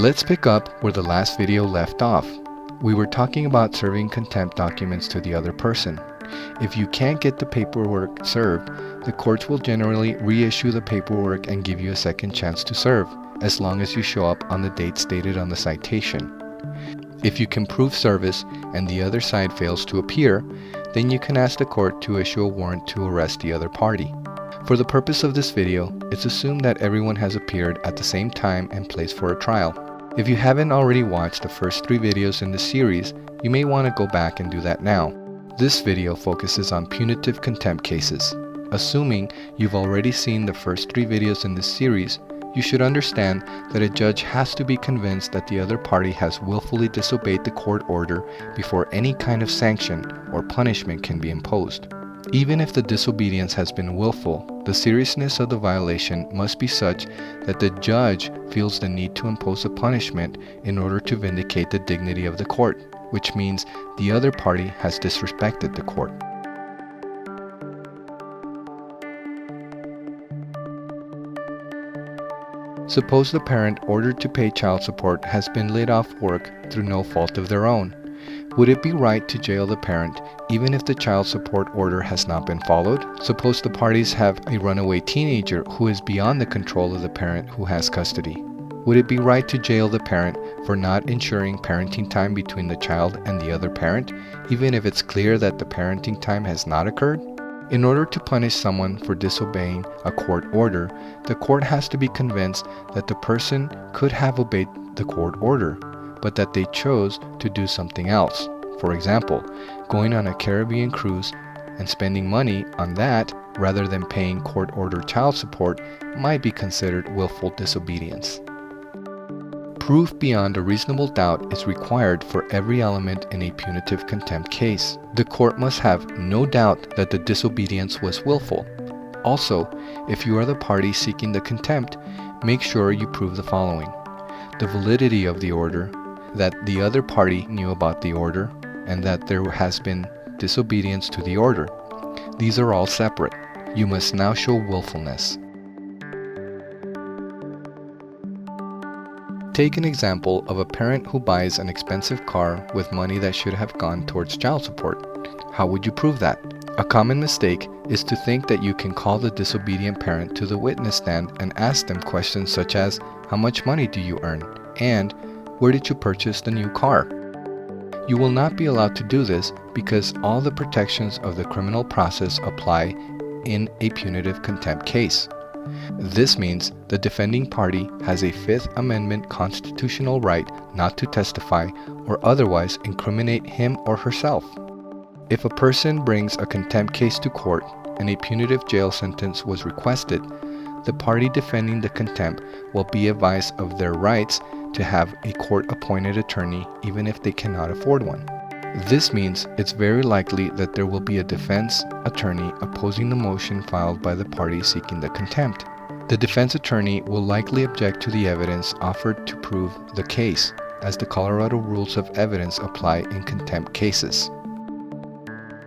Let's pick up where the last video left off. We were talking about serving contempt documents to the other person. If you can't get the paperwork served, the courts will generally reissue the paperwork and give you a second chance to serve, as long as you show up on the date stated on the citation. If you can prove service and the other side fails to appear, then you can ask the court to issue a warrant to arrest the other party. For the purpose of this video, it's assumed that everyone has appeared at the same time and place for a trial. If you haven't already watched the first 3 videos in the series, you may want to go back and do that now. This video focuses on punitive contempt cases. Assuming you've already seen the first 3 videos in this series, you should understand that a judge has to be convinced that the other party has willfully disobeyed the court order before any kind of sanction or punishment can be imposed. Even if the disobedience has been willful, the seriousness of the violation must be such that the judge feels the need to impose a punishment in order to vindicate the dignity of the court, which means the other party has disrespected the court. Suppose the parent ordered to pay child support has been laid off work through no fault of their own. Would it be right to jail the parent even if the child support order has not been followed? Suppose the parties have a runaway teenager who is beyond the control of the parent who has custody. Would it be right to jail the parent for not ensuring parenting time between the child and the other parent, even if it's clear that the parenting time has not occurred? In order to punish someone for disobeying a court order, the court has to be convinced that the person could have obeyed the court order, but that they chose to do something else. For example, going on a Caribbean cruise and spending money on that rather than paying court-ordered child support might be considered willful disobedience. Proof beyond a reasonable doubt is required for every element in a punitive contempt case. The court must have no doubt that the disobedience was willful. Also, if you are the party seeking the contempt, make sure you prove the following: the validity of the order, that the other party knew about the order, and that there has been disobedience to the order. These are all separate. You must now show willfulness. Take an example of a parent who buys an expensive car with money that should have gone towards child support. How would you prove that? A common mistake is to think that you can call the disobedient parent to the witness stand and ask them questions such as, "How much money do you earn?" and "Where did you purchase the new car?" You will not be allowed to do this because all the protections of the criminal process apply in a punitive contempt case. This means the defending party has a Fifth Amendment constitutional right not to testify or otherwise incriminate him or herself. If a person brings a contempt case to court and a punitive jail sentence was requested, the party defending the contempt will be advised of their rights to have a court-appointed attorney even if they cannot afford one. This means it's very likely that there will be a defense attorney opposing the motion filed by the party seeking the contempt. The defense attorney will likely object to the evidence offered to prove the case, as the Colorado rules of evidence apply in contempt cases.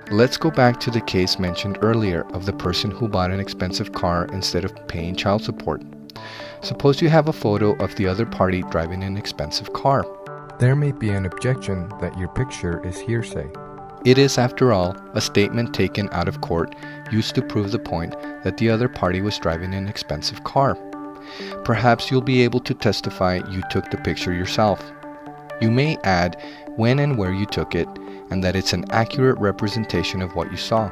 Let's go back to the case mentioned earlier of the person who bought an expensive car instead of paying child support. Suppose you have a photo of the other party driving an expensive car. There may be an objection that your picture is hearsay. It is, after all, a statement taken out of court used to prove the point that the other party was driving an expensive car. Perhaps you'll be able to testify you took the picture yourself. You may add when and where you took it, and that it's an accurate representation of what you saw.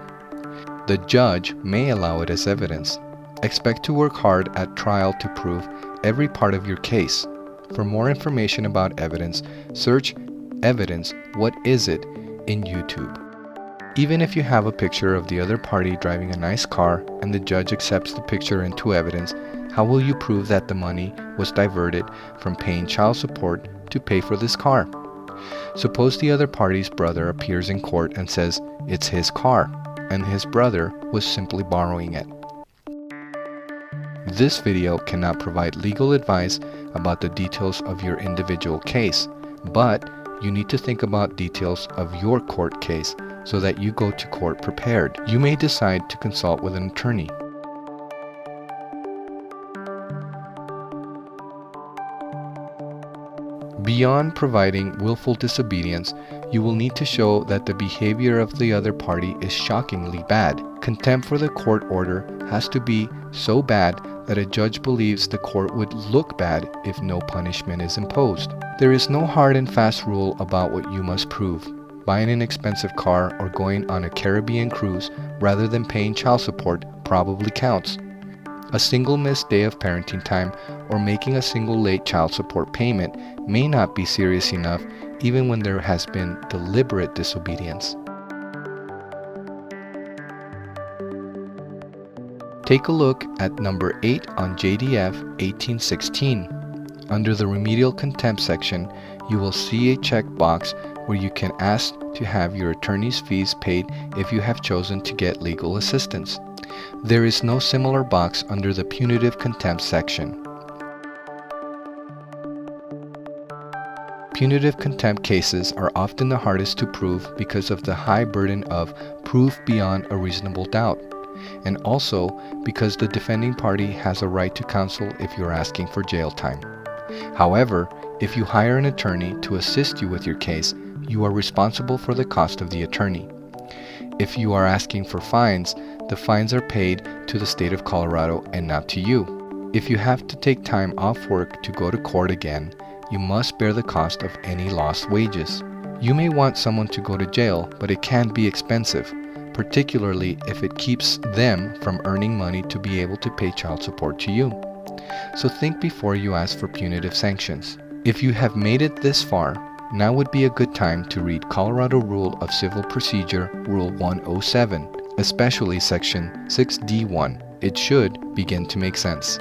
The judge may allow it as evidence. Expect to work hard at trial to prove every part of your case. For more information about evidence, search "Evidence, What Is It?" in YouTube. Even if you have a picture of the other party driving a nice car and the judge accepts the picture into evidence, how will you prove that the money was diverted from paying child support to pay for this car? Suppose the other party's brother appears in court and says it's his car, and his brother was simply borrowing it. This video cannot provide legal advice about the details of your individual case, but you need to think about details of your court case so that you go to court prepared. You may decide to consult with an attorney. Beyond providing willful disobedience, you will need to show that the behavior of the other party is shockingly bad. Contempt for the court order has to be so bad that a judge believes the court would look bad if no punishment is imposed. There is no hard and fast rule about what you must prove. Buying an expensive car or going on a Caribbean cruise rather than paying child support probably counts. A single missed day of parenting time or making a single late child support payment may not be serious enough even when there has been deliberate disobedience. Take a look at number 8 on JDF 1816. Under the Remedial Contempt section, you will see a checkbox where you can ask to have your attorney's fees paid if you have chosen to get legal assistance. There is no similar box under the Punitive Contempt section. Punitive contempt cases are often the hardest to prove because of the high burden of proof beyond a reasonable doubt, and also because the defending party has a right to counsel if you're asking for jail time. However, if you hire an attorney to assist you with your case, you are responsible for the cost of the attorney. If you are asking for fines, the fines are paid to the state of Colorado and not to you. If you have to take time off work to go to court again, you must bear the cost of any lost wages. You may want someone to go to jail, but it can be expensive, particularly if it keeps them from earning money to be able to pay child support to you. So think before you ask for punitive sanctions. If you have made it this far, now would be a good time to read Colorado Rule of Civil Procedure Rule 107, especially Section 6D1. It should begin to make sense.